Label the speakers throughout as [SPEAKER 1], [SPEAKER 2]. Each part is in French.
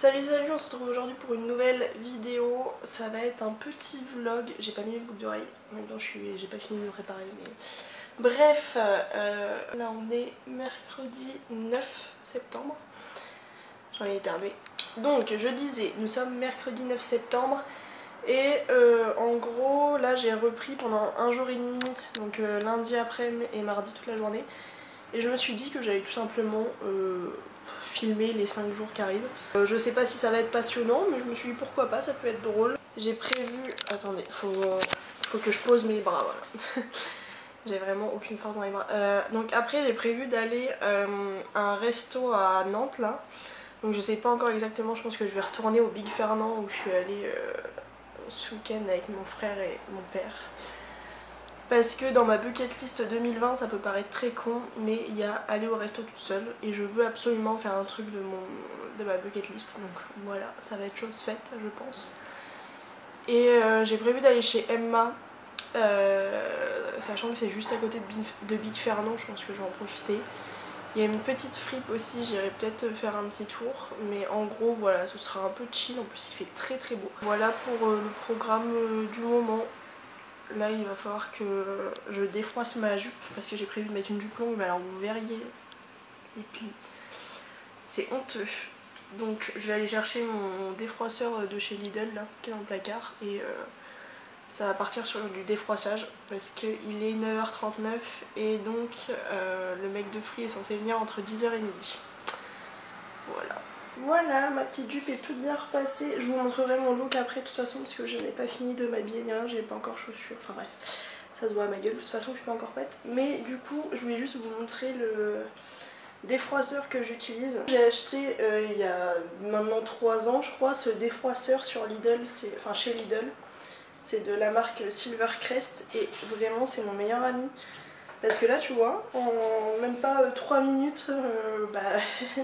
[SPEAKER 1] Salut, on se retrouve aujourd'hui pour une nouvelle vidéo. Ça va être un petit vlog. J'ai pas mis mes boucles d'oreilles. En même temps, j'ai pas fini de me préparer. Mais... Bref, là on est mercredi 9 septembre. J'en ai éternué. Donc, je disais, nous sommes mercredi 9 septembre. Et en gros, là j'ai repris pendant un jour et demi. Donc, lundi après-midi et mardi toute la journée. Et je me suis dit que j'allais tout simplement filmer les 5 jours qui arrivent. Je sais pas si ça va être passionnant, mais je me suis dit pourquoi pas, ça peut être drôle. J'ai prévu... Attendez, faut que je pose mes bras, voilà. J'ai vraiment aucune force dans les bras. Donc après j'ai prévu d'aller à un resto à Nantes là. Donc je sais pas encore exactement, je pense que je vais retourner au Big Fernand où je suis allée ce week-end avec mon frère et mon père. Parce que dans ma bucket list 2020 ça peut paraître très con, mais il y a aller au resto toute seule et je veux absolument faire un truc de ma bucket list, donc voilà, ça va être chose faite je pense. Et j'ai prévu d'aller chez Emma, sachant que c'est juste à côté de Big Fernand, je pense que je vais en profiter. Il y a une petite fripe aussi, j'irai peut-être faire un petit tour, mais en gros voilà, ce sera un peu chill, en plus il fait très très beau. Voilà pour le programme du moment. Là il va falloir que je défroisse ma jupe parce que j'ai prévu de mettre une jupe longue, mais alors vous verriez les plis, c'est honteux. Donc je vais aller chercher mon défroisseur de chez Lidl là, qui est dans le placard, et ça va partir sur du défroissage parce qu'il est 9h39 et donc le mec de Free est censé venir entre 10h et midi. Voilà. Voilà, ma petite jupe est toute bien repassée. Je vous montrerai mon look après de toute façon parce que je n'ai pas fini de m'habiller, j'ai pas encore chaussures, enfin bref, ça se voit à ma gueule, de toute façon je suis pas encore prête. Mais du coup je voulais juste vous montrer le défroisseur que j'utilise. J'ai acheté il y a maintenant 3 ans je crois ce défroisseur sur Lidl, enfin chez Lidl. C'est de la marque Silvercrest et vraiment c'est mon meilleur ami. Parce que là tu vois, en même pas 3 minutes,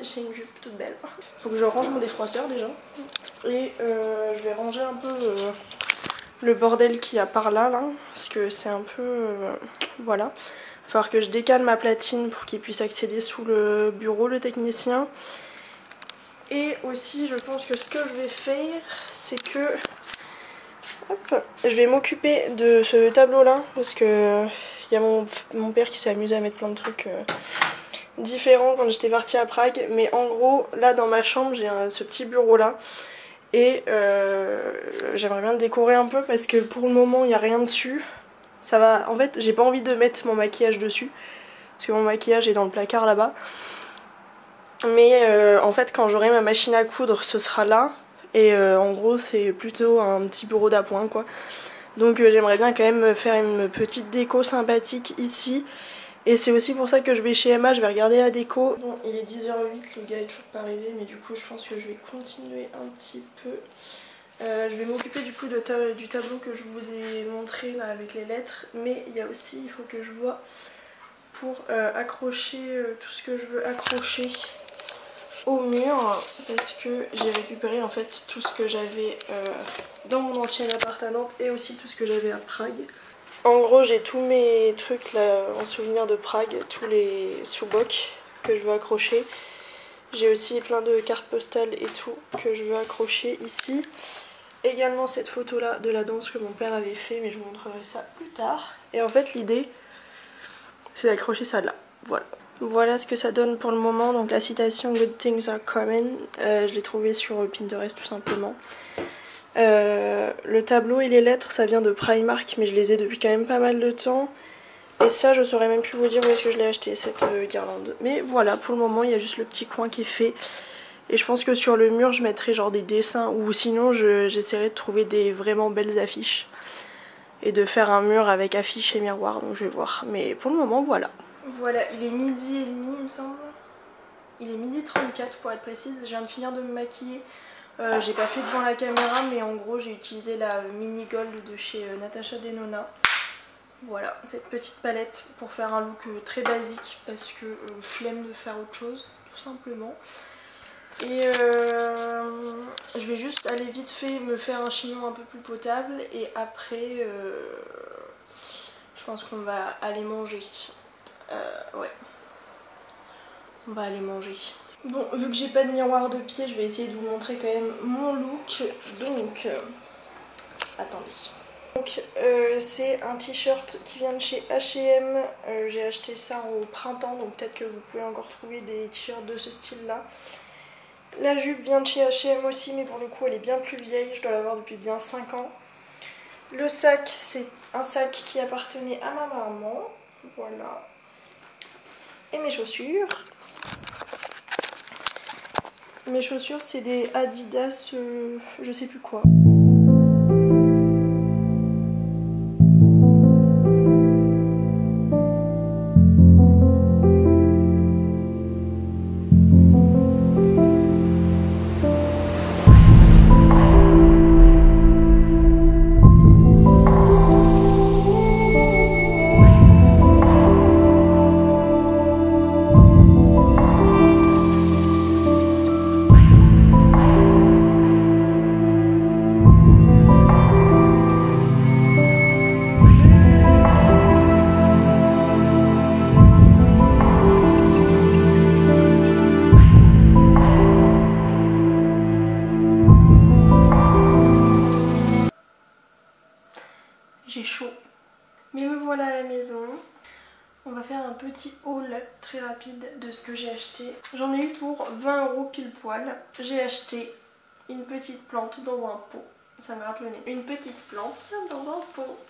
[SPEAKER 1] j'ai une jupe toute belle. Faut que je range mon défroisseur déjà. Et je vais ranger un peu le bordel qu'il y a par là, parce que c'est un peu... voilà. Il va falloir que je décale ma platine pour qu'il puisse accéder sous le bureau, le technicien. Et aussi je pense que ce que je vais faire, c'est que... Hop, je vais m'occuper de ce tableau là parce que il y a mon père qui s'est amusé à mettre plein de trucs différents quand j'étais partie à Prague. Mais en gros là dans ma chambre j'ai ce petit bureau là et j'aimerais bien le décorer un peu parce que pour le moment il n'y a rien dessus. Ça va, en fait j'ai pas envie de mettre mon maquillage dessus parce que mon maquillage est dans le placard là-bas. Mais en fait quand j'aurai ma machine à coudre ce sera là. Et en gros c'est plutôt un petit bureau d'appoint quoi. Donc j'aimerais bien quand même faire une petite déco sympathique ici. Et c'est aussi pour ça que je vais chez Emma, je vais regarder la déco. Bon, il est 10h08, le gars est toujours pas arrivé, mais du coup je pense que je vais continuer un petit peu. Je vais m'occuper du coup du tableau que je vous ai montré là avec les lettres. Mais il y a aussi, il faut que je vois pour accrocher tout ce que je veux accrocher au mur, parce que j'ai récupéré en fait tout ce que j'avais dans mon ancien appart à Nantes et aussi tout ce que j'avais à Prague. En gros j'ai tous mes trucs là en souvenir de Prague, tous les sous-bocs que je veux accrocher. J'ai aussi plein de cartes postales et tout que je veux accrocher ici. Également cette photo là de la danse que mon père avait fait, mais je vous montrerai ça plus tard. Et en fait l'idée c'est d'accrocher ça là, voilà. Voilà ce que ça donne pour le moment, donc la citation Good things are coming, je l'ai trouvée sur Pinterest tout simplement. Le tableau et les lettres ça vient de Primark, mais je les ai depuis quand même pas mal de temps. Et ça je saurais même plus vous dire où est-ce que je l'ai acheté cette guirlande. Mais voilà, pour le moment il y a juste le petit coin qui est fait. Et je pense que sur le mur je mettrai genre des dessins, ou sinon j'essaierai de trouver des vraiment belles affiches. Et de faire un mur avec affiches et miroirs, donc je vais voir. Mais pour le moment voilà. Voilà, il est 12h30 il me semble. Il est 12h34 pour être précise. Je viens de finir de me maquiller. J'ai pas fait devant la caméra, mais en gros j'ai utilisé la mini gold de chez Natasha Denona. Voilà, cette petite palette pour faire un look très basique parce que flemme de faire autre chose, tout simplement. Et je vais juste aller vite fait me faire un chignon un peu plus potable et après je pense qu'on va aller manger. Ouais, on va aller manger. Bon, vu que j'ai pas de miroir de pied, je vais essayer de vous montrer quand même mon look. Donc, attendez. Donc, c'est un t-shirt qui vient de chez H&M. J'ai acheté ça au printemps, donc peut-être que vous pouvez encore trouver des t-shirts de ce style-là. La jupe vient de chez H&M aussi, mais pour le coup, elle est bien plus vieille. Je dois l'avoir depuis bien 5 ans. Le sac, c'est un sac qui appartenait à ma maman. Voilà. Et mes chaussures. Mes chaussures, c'est des Adidas, je sais plus quoi. J'ai chaud. Mais me voilà à la maison. On va faire un petit haul très rapide de ce que j'ai acheté. J'en ai eu pour 20 € pile poil. J'ai acheté une petite plante dans un pot. Ça me gratte le nez. Une petite plante dans un pot.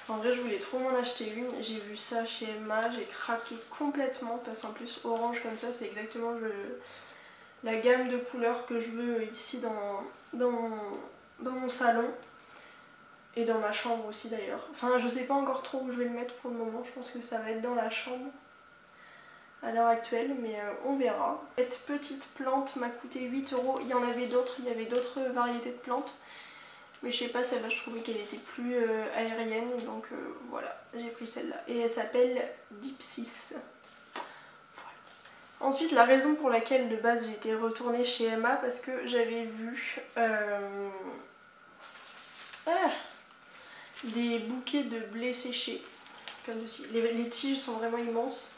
[SPEAKER 1] En vrai, je voulais trop m'en acheter une. J'ai vu ça chez Emma. J'ai craqué complètement parce qu'en plus, orange comme ça, c'est exactement la gamme de couleurs que je veux ici dans mon salon. Et dans ma chambre aussi d'ailleurs. Enfin, je sais pas encore trop où je vais le mettre pour le moment. Je pense que ça va être dans la chambre à l'heure actuelle, mais on verra. Cette petite plante m'a coûté 8 €. Il y en avait d'autres, il y avait d'autres variétés de plantes. Mais je sais pas, celle-là je trouvais qu'elle était plus aérienne. Donc voilà, j'ai pris celle-là. Et elle s'appelle Dipsys. Voilà. Ensuite, la raison pour laquelle de base j'ai été retournée chez Emma, parce que j'avais vu... des bouquets de blé séché, comme ceci. Les tiges sont vraiment immenses.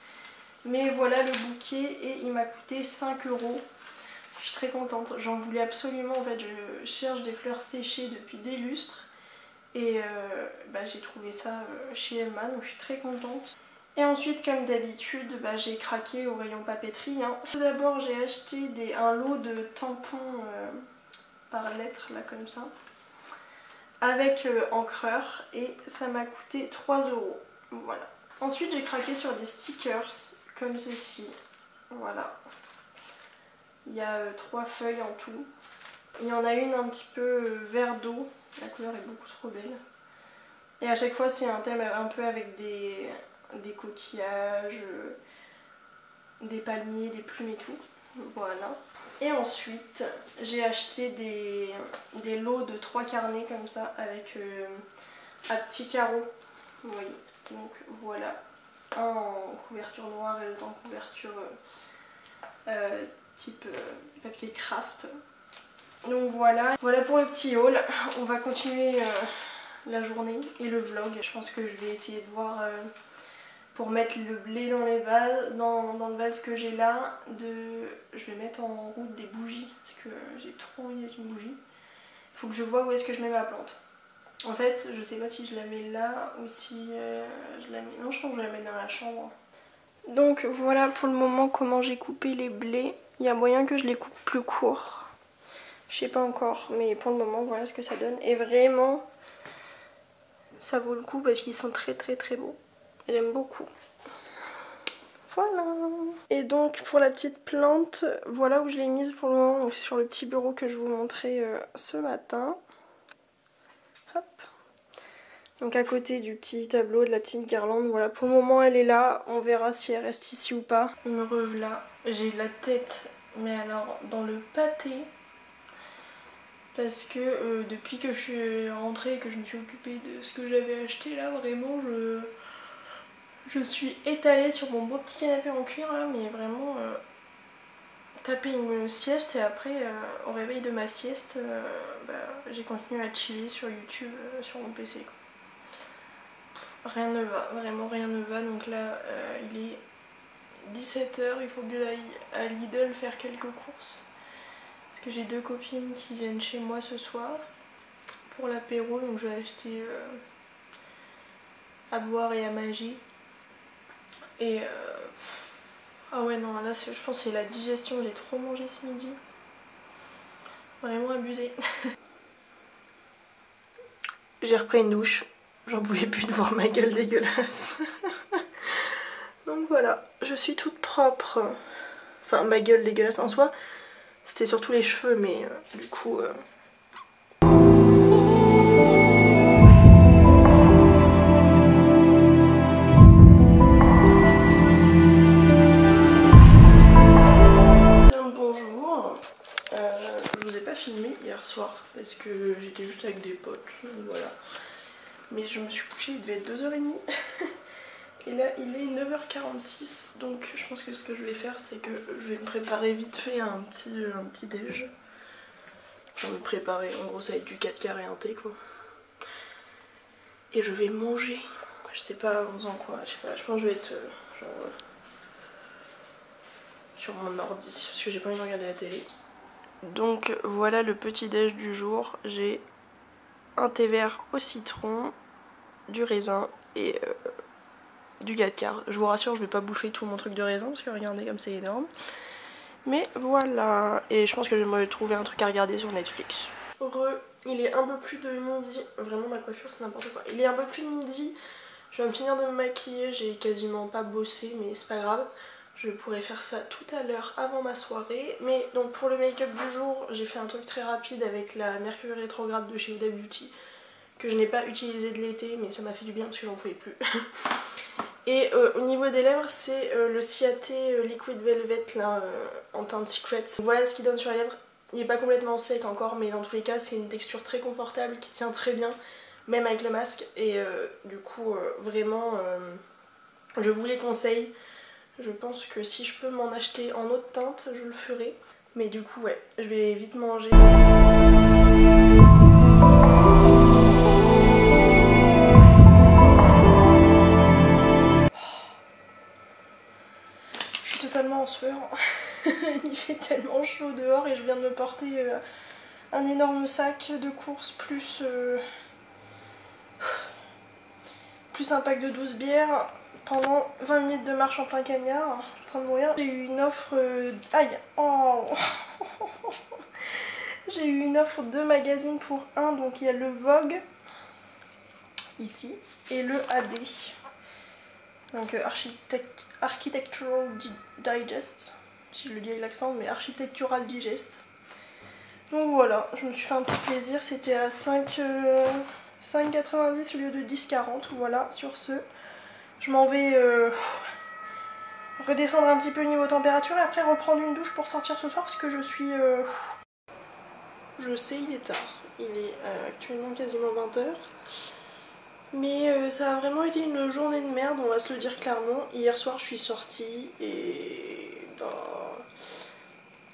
[SPEAKER 1] Mais voilà le bouquet et il m'a coûté 5 €. Je suis très contente. J'en voulais absolument. En fait, je cherche des fleurs séchées depuis des lustres. Et j'ai trouvé ça chez Emma, donc je suis très contente. Et ensuite, comme d'habitude, j'ai craqué au rayon papeterie. Hein. Tout d'abord, j'ai acheté un lot de tampons par lettre, là comme ça. Avec encreur et ça m'a coûté 3 €. Voilà. Ensuite j'ai craqué sur des stickers comme ceci. Voilà. Il y a 3 feuilles en tout. Il y en a une un petit peu vert d'eau. La couleur est beaucoup trop belle. Et à chaque fois c'est un thème un peu avec des coquillages, des palmiers, des plumes et tout. Voilà. Et ensuite, j'ai acheté des lots de 3 carnets comme ça avec à petits carreaux. Vous voyez. Donc voilà. Un en couverture noire et l'autre en couverture type papier craft. Donc voilà. Voilà pour le petit haul. On va continuer la journée et le vlog. Je pense que je vais essayer de voir... pour mettre le blé dans les vases, dans le vase que j'ai là, je vais mettre en route des bougies parce que j'ai trop envie d'être une bougie. Il faut que je vois où est-ce que je mets ma plante. En fait, je sais pas si je la mets là ou si je la mets... Non, je pense que je la mets dans la chambre. Donc voilà pour le moment comment j'ai coupé les blés. Il y a moyen que je les coupe plus courts. Je sais pas encore, mais pour le moment voilà ce que ça donne. Et vraiment, ça vaut le coup parce qu'ils sont très très très beaux. J'aime beaucoup. Voilà. Et donc pour la petite plante, voilà où je l'ai mise pour le moment. Donc c'est sur le petit bureau que je vous montrais ce matin. Hop. Donc à côté du petit tableau, de la petite guirlande. Voilà, pour le moment elle est là. On verra si elle reste ici ou pas. Me revoilà. J'ai la tête, mais alors dans le pâté. Parce que depuis que je suis rentrée et que je me suis occupée de ce que j'avais acheté là, vraiment je suis étalée sur mon beau petit canapé en cuir là, mais vraiment taper une sieste et après au réveil de ma sieste j'ai continué à chiller sur YouTube sur mon PC quoi. Rien ne va, vraiment rien ne va, donc là il est 17 h, il faut que j'aille à Lidl faire quelques courses. Parce que j'ai 2 copines qui viennent chez moi ce soir pour l'apéro, donc je vais acheter à boire et à manger. Et ah ouais non, là je pense que c'est la digestion, j'ai trop mangé ce midi. Vraiment abusé. J'ai repris une douche, j'en pouvais plus de voir ma gueule dégueulasse. Donc voilà, je suis toute propre. Enfin ma gueule dégueulasse en soi, c'était surtout les cheveux, mais du coup... filmé hier soir parce que j'étais juste avec des potes, voilà. Mais je me suis couchée, il devait être 2h30 et là il est 9h46, donc je pense que ce que je vais faire c'est que je vais me préparer vite fait un petit déj. Je vais me préparer, en gros ça va être du 4 quarts et un thé quoi. Et je vais manger, je sais pas en faisant quoi, je sais pas, je pense que je vais être genre sur mon ordi parce que j'ai pas envie de regarder la télé. Donc voilà le petit déj du jour, j'ai un thé vert au citron, du raisin et du 4 quarts. Je vous rassure, je vais pas bouffer tout mon truc de raisin parce que regardez comme c'est énorme. Mais voilà, et je pense que je vais me trouver un truc à regarder sur Netflix. Il est un peu plus de midi, vraiment ma coiffure c'est n'importe quoi. Il est un peu plus de midi, je viens de finir de me maquiller, j'ai quasiment pas bossé mais c'est pas grave. Je pourrais faire ça tout à l'heure avant ma soirée. Mais donc pour le make-up du jour, j'ai fait un truc très rapide avec la Mercure rétrograde de chez Huda Beauty que je n'ai pas utilisé de l'été, mais ça m'a fait du bien parce que j'en pouvais plus. Et au niveau des lèvres, c'est le Ciaté Liquid Velvet là, en teinte Secret. Voilà ce qu'il donne sur les lèvres. Il n'est pas complètement sec encore, mais dans tous les cas, c'est une texture très confortable qui tient très bien, même avec le masque. Et du coup, vraiment, je vous les conseille. Je pense que si je peux m'en acheter en autre teinte, je le ferai. Mais du coup, ouais, je vais vite manger. Je suis totalement en sueur. Il fait tellement chaud dehors et je viens de me porter un énorme sac de courses plus un pack de 12 bières. Pendant 20 minutes de marche en plein cagnard, je suis en train de mourir. J'ai eu une offre... Aïe oh J'ai eu une offre de magazine pour un, donc il y a le Vogue, ici, et le AD. Donc Architectural Digest, si je le dis avec l'accent, mais Architectural Digest. Donc voilà, je me suis fait un petit plaisir, c'était à 5,90 au lieu de 10,40, voilà, sur ce... Je m'en vais redescendre un petit peu niveau température et après reprendre une douche pour sortir ce soir parce que je suis... Je sais, il est tard. Il est actuellement quasiment 20 h. Mais ça a vraiment été une journée de merde, on va se le dire clairement. Hier soir, je suis sortie et... Bah,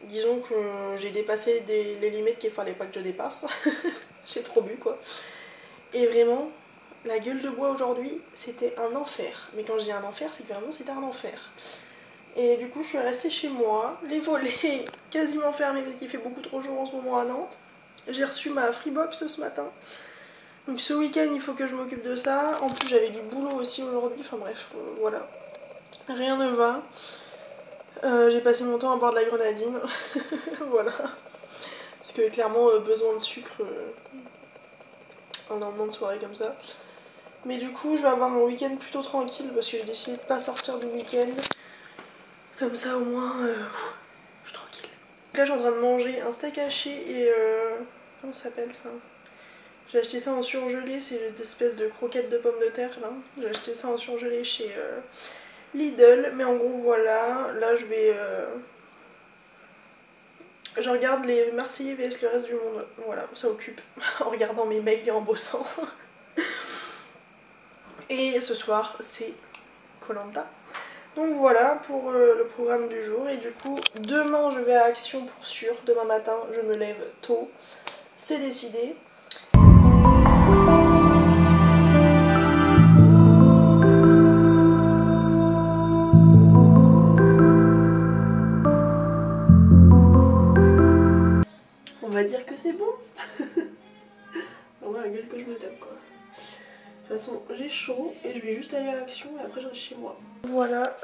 [SPEAKER 1] disons que j'ai dépassé les limites qu'il fallait pas que je dépasse. J'ai trop bu quoi. Et vraiment... La gueule de bois aujourd'hui, c'était un enfer. Mais quand je dis un enfer, c'est que vraiment c'était un enfer. Et du coup, je suis restée chez moi, les volets quasiment fermés parce qu'il fait beaucoup trop chaud en ce moment à Nantes. J'ai reçu ma Freebox ce matin. Donc ce week-end, il faut que je m'occupe de ça. En plus, j'avais du boulot aussi aujourd'hui. Enfin bref, voilà. Rien ne va. J'ai passé mon temps à boire de la grenadine. Voilà. Parce que clairement, besoin de sucre en lendemain de soirée comme ça. Mais du coup, je vais avoir mon week-end plutôt tranquille parce que j'ai décidé de pas sortir du week-end. Comme ça, au moins, je suis tranquille. Là, je suis en train de manger un steak haché et... comment ça s'appelle ça? J'ai acheté ça en surgelé, c'est une espèce de croquette de pommes de terre là. J'ai acheté ça en surgelé chez Lidl. Mais en gros, voilà. Là, je vais... Je regarde les Marseillais vs le reste du monde. Voilà, ça occupe. En regardant mes mails et en bossant. Et ce soir, c'est Koh-Lanta. Donc voilà pour le programme du jour. Et du coup, demain, je vais à Action pour sûr. Demain matin, je me lève tôt. C'est décidé. dire que c'est bon. On voit la gueule que je me tape quoi. De toute façon j'ai chaud et je vais juste aller à Action et après je reste chez moi. Voilà.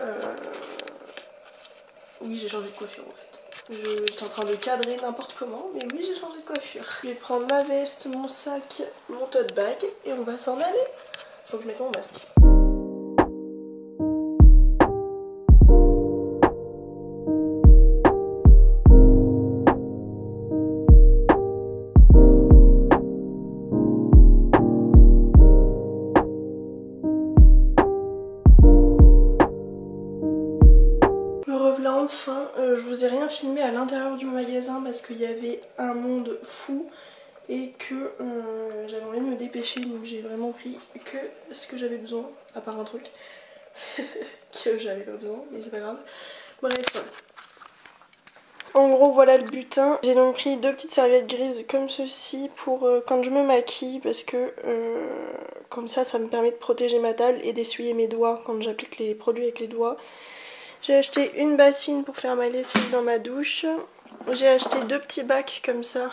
[SPEAKER 1] Oui, j'ai changé de coiffure en fait. J'étais en train de cadrer n'importe comment, mais oui, j'ai changé de coiffure. Je vais prendre ma veste, mon sac, mon tote bag et on va s'en aller. Faut que je mette mon masque. Enfin, je vous ai rien filmé à l'intérieur du magasin parce qu'il y avait un monde fou et que j'avais envie de me dépêcher, donc j'ai vraiment pris que ce que j'avais besoin, à part un truc que j'avais pas besoin, mais c'est pas grave. Bref, voilà. En gros voilà le butin. J'ai donc pris 2 petites serviettes grises comme ceci pour quand je me maquille parce que comme ça me permet de protéger ma table et d'essuyer mes doigts quand j'applique les produits avec les doigts. J'ai acheté une bassine pour faire ma lessive dans ma douche. J'ai acheté 2 petits bacs comme ça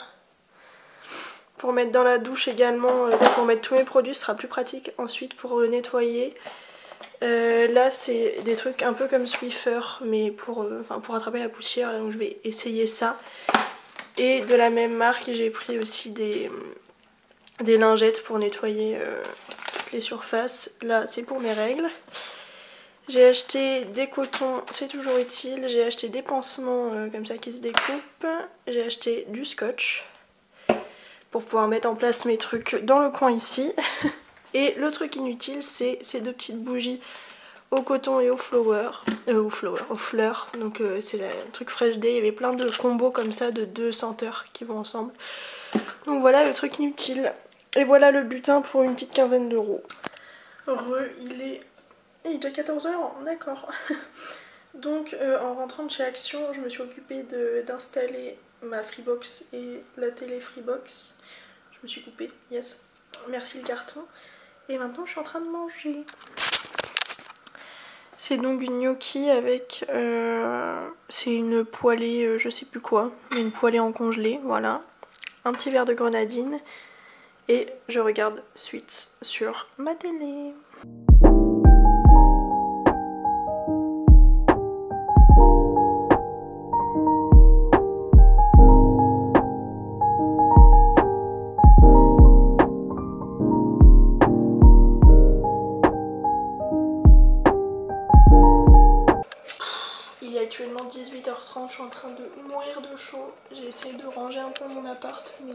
[SPEAKER 1] pour mettre dans la douche également, pour mettre tous mes produits, ce sera plus pratique ensuite pour nettoyer. Là c'est des trucs un peu comme Swiffer mais pour attraper la poussière, donc je vais essayer ça. Et de la même marque j'ai pris aussi des lingettes pour nettoyer toutes les surfaces. Là c'est pour mes règles. J'ai acheté des cotons, c'est toujours utile. J'ai acheté des pansements comme ça qui se découpent. J'ai acheté du scotch pour pouvoir mettre en place mes trucs dans le coin ici. Et le truc inutile, c'est ces 2 petites bougies au coton et aux fleurs. Donc c'est un truc Fresh Day. Il y avait plein de combos comme ça de 2 senteurs qui vont ensemble. Donc voilà le truc inutile. Et voilà le butin pour une petite quinzaine d'euros. Il est déjà 14 h, d'accord. Donc en rentrant de chez Action, je me suis occupée d'installer ma Freebox et la télé Freebox. Je me suis coupée, yes. Merci le carton. Et maintenant je suis en train de manger. C'est donc une gnocchi avec... c'est une poêlée, je sais plus quoi. Une poêlée en congelé, voilà. Un petit verre de grenadine. Et je regarde Suits sur ma télé. Il est actuellement 18 h 30, je suis en train de mourir de chaud. J'ai essayé de ranger un peu mon appart, mais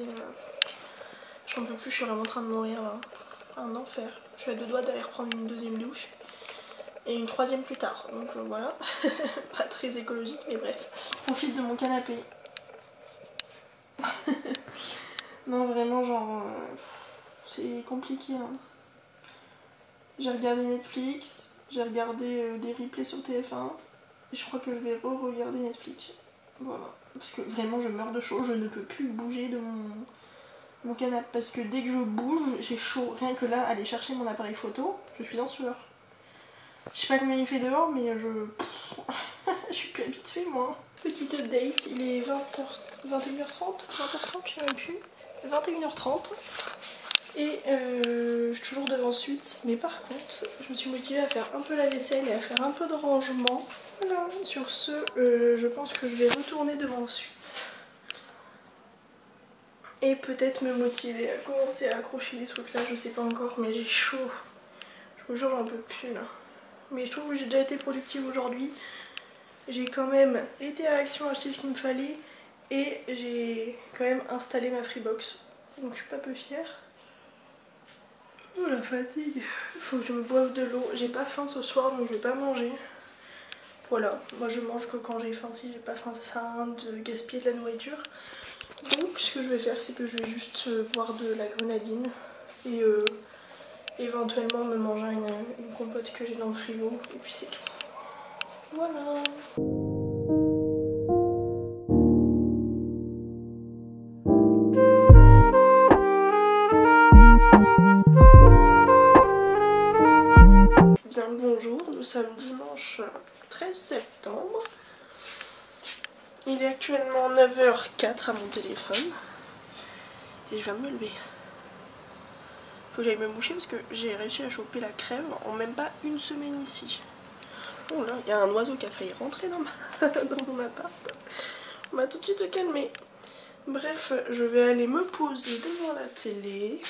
[SPEAKER 1] j'en peux plus, je suis vraiment en train de mourir là. Un enfer. Je suis à 2 doigts d'aller reprendre une 2e douche. Et une 3e plus tard, donc voilà. Pas très écologique, mais bref. Je profite de mon canapé. Non, vraiment, genre... c'est compliqué, hein. J'ai regardé Netflix, j'ai regardé des replays sur TF1. Et je crois que je vais re-regarder Netflix. Voilà. Parce que vraiment je meurs de chaud, je ne peux plus bouger de mon canapé. Parce que dès que je bouge, j'ai chaud. Rien que là, aller chercher mon appareil photo, je suis en sueur. Je sais pas combien il fait dehors, mais je suis plus habituée moi. Petite update, il est 21h30, je sais même plus. 21h30. Et je suis toujours devant Suits, mais par contre, je me suis motivée à faire un peu la vaisselle et à faire un peu de rangement. Voilà, sur ce, je pense que je vais retourner devant Suits. Et peut-être me motiver à commencer à accrocher les trucs là, je sais pas encore, mais j'ai chaud. Je vous jure, j'en peux plus là. Mais je trouve que j'ai déjà été productive aujourd'hui. J'ai quand même été à Action acheter ce qu'il me fallait. Et j'ai quand même installé ma Freebox. Donc je suis pas peu fière. Oh la fatigue. Faut que je me boive de l'eau. J'ai pas faim ce soir donc je vais pas manger. Voilà, moi je mange que quand j'ai faim. Si j'ai pas faim, ça sert à rien de gaspiller de la nourriture. Donc ce que je vais faire, c'est que je vais juste boire de la grenadine. Et éventuellement me manger une compote que j'ai dans le frigo. Et puis c'est tout. Voilà. Bien le bonjour, nous sommes dimanche 13 septembre. Il est actuellement 9 h 04 à mon téléphone. et je viens de me lever. Faut que j'aille me moucher parce que j'ai réussi à choper la crève en même pas une semaine ici. Oh là, il y a un oiseau qui a failli rentrer dans mon appart. On va tout de suite se calmer. Bref, je vais aller me poser devant la télé,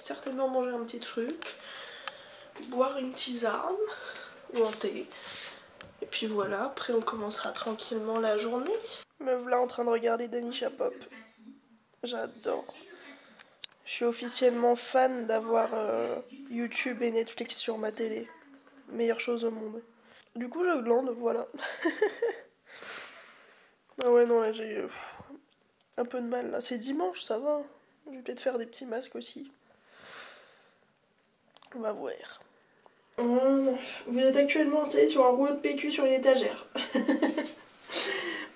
[SPEAKER 1] certainement manger un petit truc, boire une tisane ou un thé. Et puis voilà, après on commencera tranquillement la journée. Me voilà en train de regarder Danisha Pop. J'adore. Je suis officiellement fan d'avoir YouTube et Netflix sur ma télé. Meilleure chose au monde. Du coup je glande, voilà. Ah ouais non là j'ai un peu de mal là. C'est dimanche, ça va. Je vais peut-être faire des petits masques aussi. On va voir. Vous êtes actuellement installé sur un rouleau de PQ sur une étagère.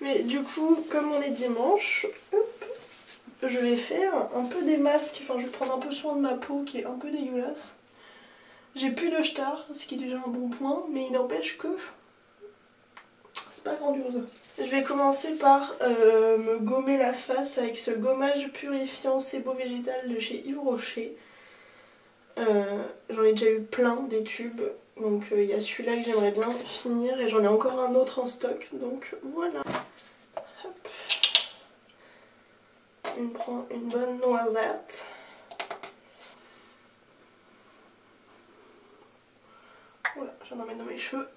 [SPEAKER 1] Mais du coup, comme on est dimanche, hop, je vais faire un peu des masques. Enfin, je vais prendre un peu soin de ma peau qui est un peu dégueulasse. J'ai plus de star, ce qui est déjà un bon point, mais il n'empêche que c'est pas grandiose. Je vais commencer par me gommer la face avec ce gommage purifiant Sebo végétal de chez Yves Rocher. J'en ai déjà eu plein des tubes, donc il y a celui-là que j'aimerais bien finir et j'en ai encore un autre en stock, donc voilà. Hop. On prend une bonne noisette. Voilà, j'en emmène dans mes cheveux.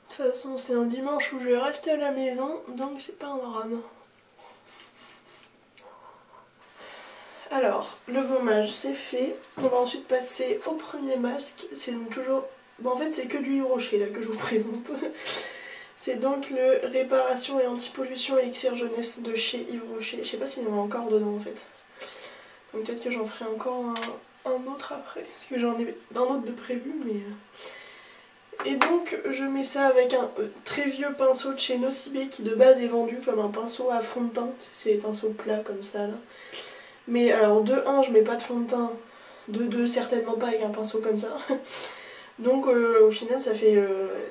[SPEAKER 1] De toute façon, c'est un dimanche où je vais rester à la maison, donc c'est pas un drame. Alors, le gommage c'est fait. On va ensuite passer au premier masque. C'est donc toujours... Bon en fait c'est que du Yves Rocher là que je vous présente. C'est donc le Réparation et Anti-Pollution Élixir Jeunesse de chez Yves Rocher. Je sais pas s'il y en a encore dedans en fait. Donc peut-être que j'en ferai encore un autre après. Parce que j'en ai un autre de prévu mais... Et donc je mets ça avec un très vieux pinceau de chez Nocibé qui de base est vendu comme un pinceau à fond de teint. C'est des pinceaux plats comme ça là. Mais alors de 1 je mets pas de fond de teint, de 2 certainement pas avec un pinceau comme ça. Donc au final ça fait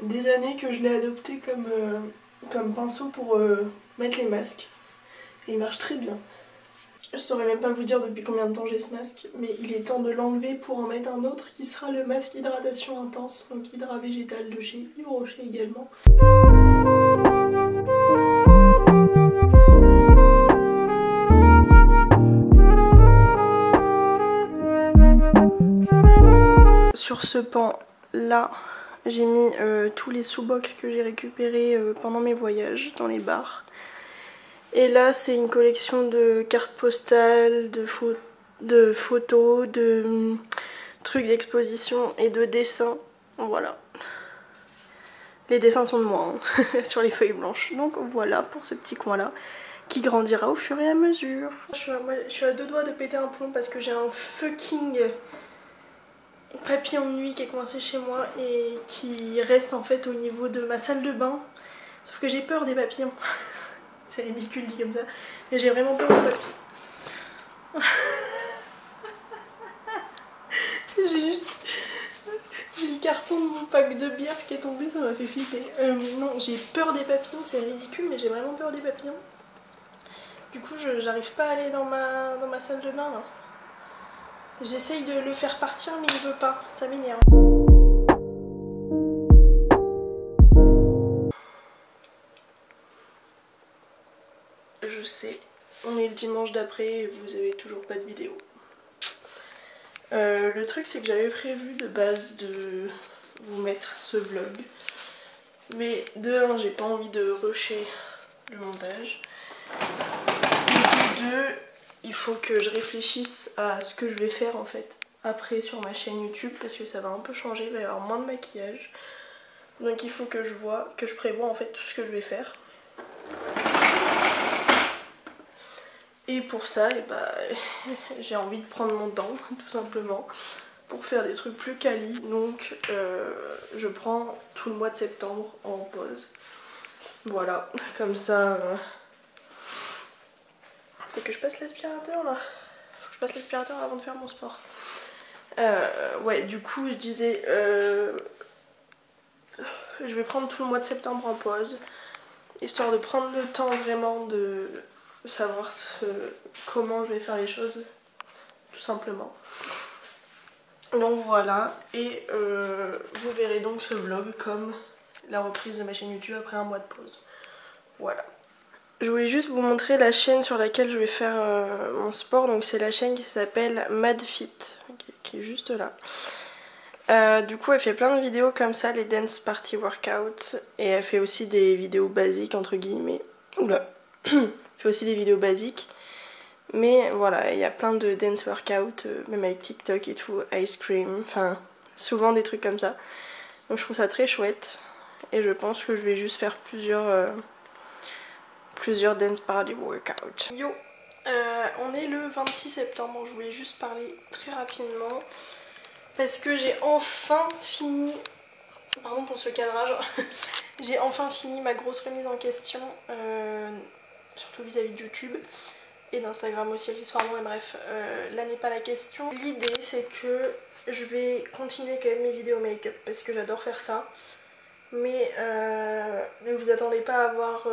[SPEAKER 1] des années que je l'ai adopté comme pinceau pour mettre les masques. Et il marche très bien. Je saurais même pas vous dire depuis combien de temps j'ai ce masque, mais il est temps de l'enlever pour en mettre un autre qui sera le masque hydratation intense, donc hydra végétal de chez Yves Rocher également. Sur ce pan là, j'ai mis tous les sous-bocs que j'ai récupérés pendant mes voyages dans les bars. Et là c'est une collection de cartes postales, de photos, de trucs d'exposition et de dessins. Voilà. Les dessins sont de moi hein, sur les feuilles blanches. Donc voilà pour ce petit coin là qui grandira au fur et à mesure. Je suis à deux doigts de péter un plomb parce que j'ai un fucking papillon de nuit qui est coincé chez moi et qui reste en fait au niveau de ma salle de bain. Sauf que j'ai peur des papillons. C'est ridicule dit comme ça. Mais j'ai vraiment peur des papillons. J'ai le carton de mon pack de bière qui est tombé, ça m'a fait flipper. Non, j'ai peur des papillons, c'est ridicule mais j'ai vraiment peur des papillons. Du coup j'arrive pas à aller dans ma salle de bain là. J'essaye de le faire partir mais il veut pas, ça m'énerve. Je sais, on est le dimanche d'après et vous avez toujours pas de vidéo. Le truc c'est que j'avais prévu de base de vous mettre ce vlog. Mais de 1, j'ai pas envie de rusher le montage. Et de 2, il faut que je réfléchisse à ce que je vais faire en fait après sur ma chaîne YouTube parce que ça va un peu changer, il va y avoir moins de maquillage. Donc il faut que je prévoie en fait tout ce que je vais faire. Et pour ça, j'ai envie de prendre mon temps tout simplement pour faire des trucs plus quali. Donc je prends tout le mois de septembre en pause. Voilà, comme ça... Faut que je passe l'aspirateur là. Faut que je passe l'aspirateur avant de faire mon sport. Ouais, du coup je disais... je vais prendre tout le mois de septembre en pause. Histoire de prendre le temps vraiment de savoir comment je vais faire les choses, tout simplement. Donc voilà, et vous verrez donc ce vlog comme la reprise de ma chaîne YouTube après un mois de pause. Voilà. Je voulais juste vous montrer la chaîne sur laquelle je vais faire mon sport. Donc c'est la chaîne qui s'appelle MadFit, qui est juste là. Du coup elle fait plein de vidéos comme ça, les dance party workouts. Et elle fait aussi des vidéos basiques entre guillemets. Oula. Elle fait aussi des vidéos basiques. Mais voilà, il y a plein de dance workouts, même avec TikTok et tout, ice cream, enfin souvent des trucs comme ça. Donc je trouve ça très chouette. Et je pense que je vais juste faire plusieurs dance party workouts. Yo, on est le 26 septembre, je voulais juste parler très rapidement parce que j'ai enfin fini, pardon pour ce cadrage, j'ai enfin fini ma grosse remise en question, surtout vis-à-vis de YouTube et d'Instagram aussi accessoirement, et bref, là n'est pas la question. L'idée c'est que je vais continuer quand même mes vidéos make-up parce que j'adore faire ça, mais ne vous attendez pas à avoir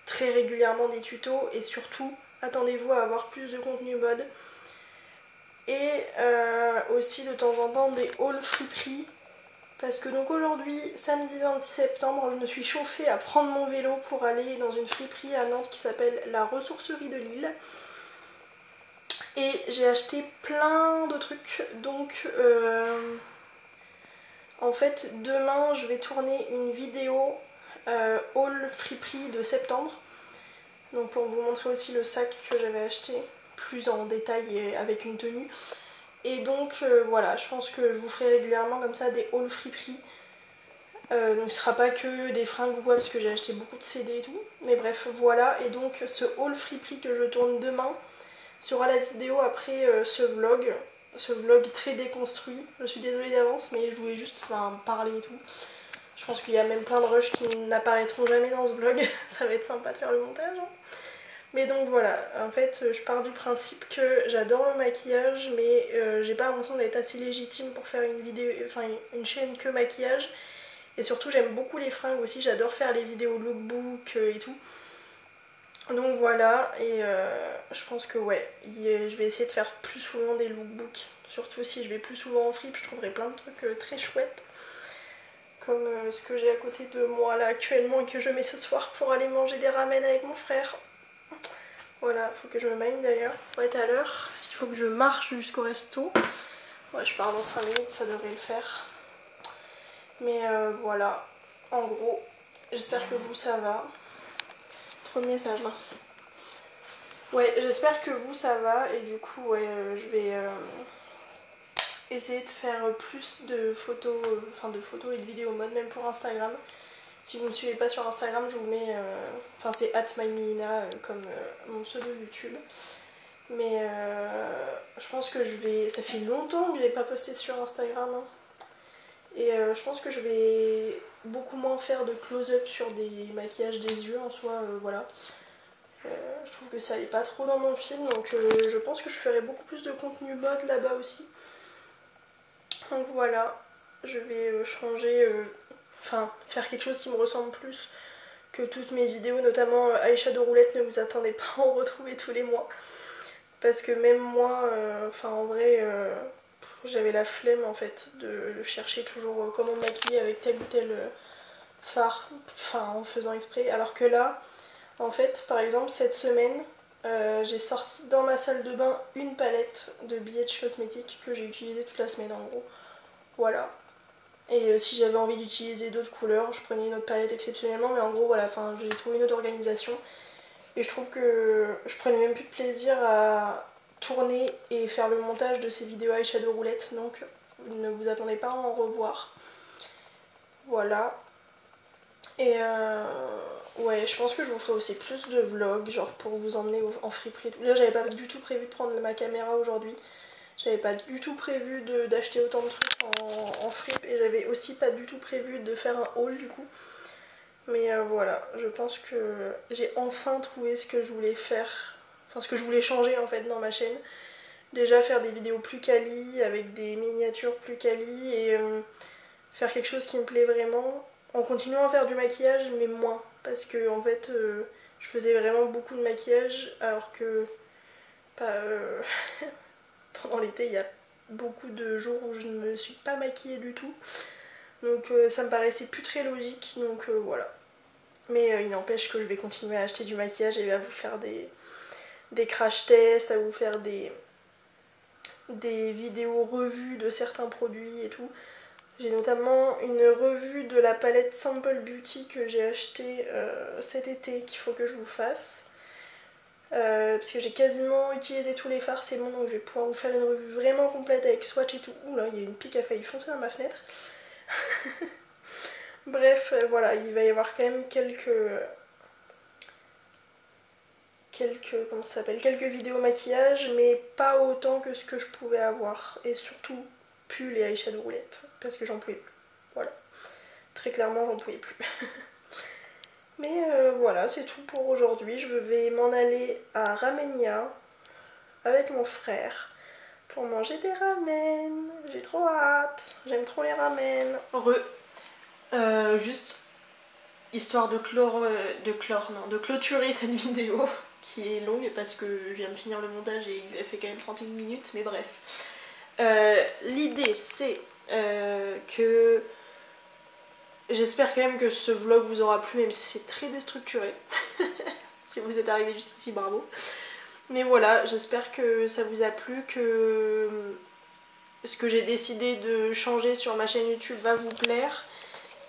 [SPEAKER 1] très régulièrement des tutos, et surtout attendez-vous à avoir plus de contenu mode et aussi de temps en temps des hauls friperies, parce que donc aujourd'hui, samedi 26 septembre, je me suis chauffée à prendre mon vélo pour aller dans une friperie à Nantes qui s'appelle la Ressourcerie de Lille, et j'ai acheté plein de trucs. Donc en fait demain je vais tourner une vidéo haul friperie de septembre, donc pour vous montrer aussi le sac que j'avais acheté plus en détail et avec une tenue. Et donc voilà, je pense que je vous ferai régulièrement comme ça des hauls friperie. Donc ce sera pas que des fringues ou quoi, parce que j'ai acheté beaucoup de CD et tout, mais bref voilà. Et donc ce haul friperie que je tourne demain sera la vidéo après ce vlog très déconstruit. Je suis désolée d'avance, mais je voulais juste parler et tout. Je pense qu'il y a même plein de rushs qui n'apparaîtront jamais dans ce vlog. Ça va être sympa de faire le montage. Mais donc voilà, en fait je pars du principe que j'adore le maquillage, mais j'ai pas l'impression d'être assez légitime pour faire une vidéo, enfin une chaîne que maquillage. Et surtout j'aime beaucoup les fringues aussi, j'adore faire les vidéos lookbook et tout. Donc voilà, et je pense que ouais, je vais essayer de faire plus souvent des lookbooks. Surtout si je vais plus souvent en fripe, je trouverai plein de trucs très chouettes. Comme ce que j'ai à côté de moi là actuellement et que je mets ce soir pour aller manger des ramen avec mon frère. Voilà, faut que je me mine d'ailleurs pour être à l'heure, parce qu'il faut que je marche jusqu'au resto. Ouais, je pars dans 5 minutes, ça devrait le faire. Mais voilà, en gros, j'espère que vous ça va. Trop de messages là. Ouais, j'espère que vous ça va, et du coup ouais, je vais essayer de faire plus de photos, et de vidéos mode, même pour Instagram. Si vous ne me suivez pas sur Instagram, je vous mets, c'est @myminina comme mon pseudo YouTube. Mais je pense que je vais, ça fait longtemps que je n'ai pas posté sur Instagram, hein. Et je pense que je vais beaucoup moins faire de close-up sur des maquillages des yeux en soi, voilà. Je trouve que ça n'est pas trop dans mon film, donc je pense que je ferai beaucoup plus de contenu mode là-bas aussi. Donc voilà, je vais changer, faire quelque chose qui me ressemble plus que toutes mes vidéos, notamment eyeshadow roulette. Ne vous attendez pas à en retrouver tous les mois, parce que même moi, en vrai, j'avais la flemme en fait de chercher toujours comment me maquiller avec tel ou tel fard, en faisant exprès, alors que là, en fait, par exemple, cette semaine, j'ai sorti dans ma salle de bain une palette de BH Cosmetics que j'ai utilisée toute la semaine en gros. Voilà. Et si j'avais envie d'utiliser d'autres couleurs, je prenais une autre palette exceptionnellement, mais en gros, voilà, j'ai trouvé une autre organisation. Et je trouve que je prenais même plus de plaisir à tourner et faire le montage de ces vidéos eyeshadow roulette, donc ne vous attendez pas à en revoir. Voilà. Et ouais, je pense que je vous ferai aussi plus de vlogs, genre pour vous emmener en friperie. Là, j'avais pas du tout prévu de prendre ma caméra aujourd'hui. J'avais pas du tout prévu d'acheter autant de trucs en fripe, et j'avais aussi pas du tout prévu de faire un haul du coup. Mais voilà, je pense que j'ai enfin trouvé ce que je voulais faire, ce que je voulais changer en fait dans ma chaîne. Déjà faire des vidéos plus quali, avec des miniatures plus quali, et faire quelque chose qui me plaît vraiment, en continuant à faire du maquillage mais moins. Parce que en fait, je faisais vraiment beaucoup de maquillage alors que pendant l'été il y a beaucoup de jours où je ne me suis pas maquillée du tout. Donc ça me paraissait plus très logique, donc voilà. Mais il n'empêche que je vais continuer à acheter du maquillage et à vous faire des crash tests, à vous faire des vidéos revues de certains produits et tout. J'ai notamment une revue de la palette Sample Beauty que j'ai achetée cet été qu'il faut que je vous fasse. Parce que j'ai quasiment utilisé tous les fards, c'est bon, donc je vais pouvoir vous faire une revue vraiment complète avec swatch et tout. Oula, il y a une pique qui a failli foncer dans ma fenêtre. Bref, voilà, il va y avoir quand même quelques comment ça s'appelle, quelques vidéos maquillage, mais pas autant que ce que je pouvais avoir. Et surtout, plus les eyeshadow roulettes, parce que j'en pouvais plus. Voilà. Très clairement, j'en pouvais plus. Mais voilà, c'est tout pour aujourd'hui. Je vais m'en aller à Ramenia avec mon frère pour manger des ramen. J'ai trop hâte. J'aime trop les ramen. Juste histoire de clôturer cette vidéo qui est longue parce que je viens de finir le montage et il a fait quand même 31 minutes, mais bref. L'idée c'est que j'espère quand même que ce vlog vous aura plu, même si c'est très déstructuré. Si vous êtes arrivé jusqu'ici, bravo. Mais voilà, j'espère que ça vous a plu, que ce que j'ai décidé de changer sur ma chaîne YouTube va vous plaire.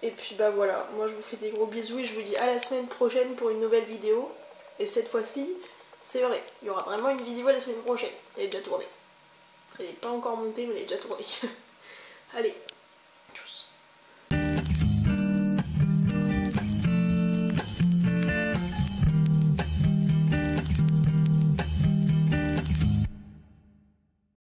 [SPEAKER 1] Et puis bah voilà, moi je vous fais des gros bisous et je vous dis à la semaine prochaine pour une nouvelle vidéo. Et cette fois-ci, c'est vrai, il y aura vraiment une vidéo la semaine prochaine. Elle est déjà tournée. Elle n'est pas encore montée mais elle est déjà tournée. Allez,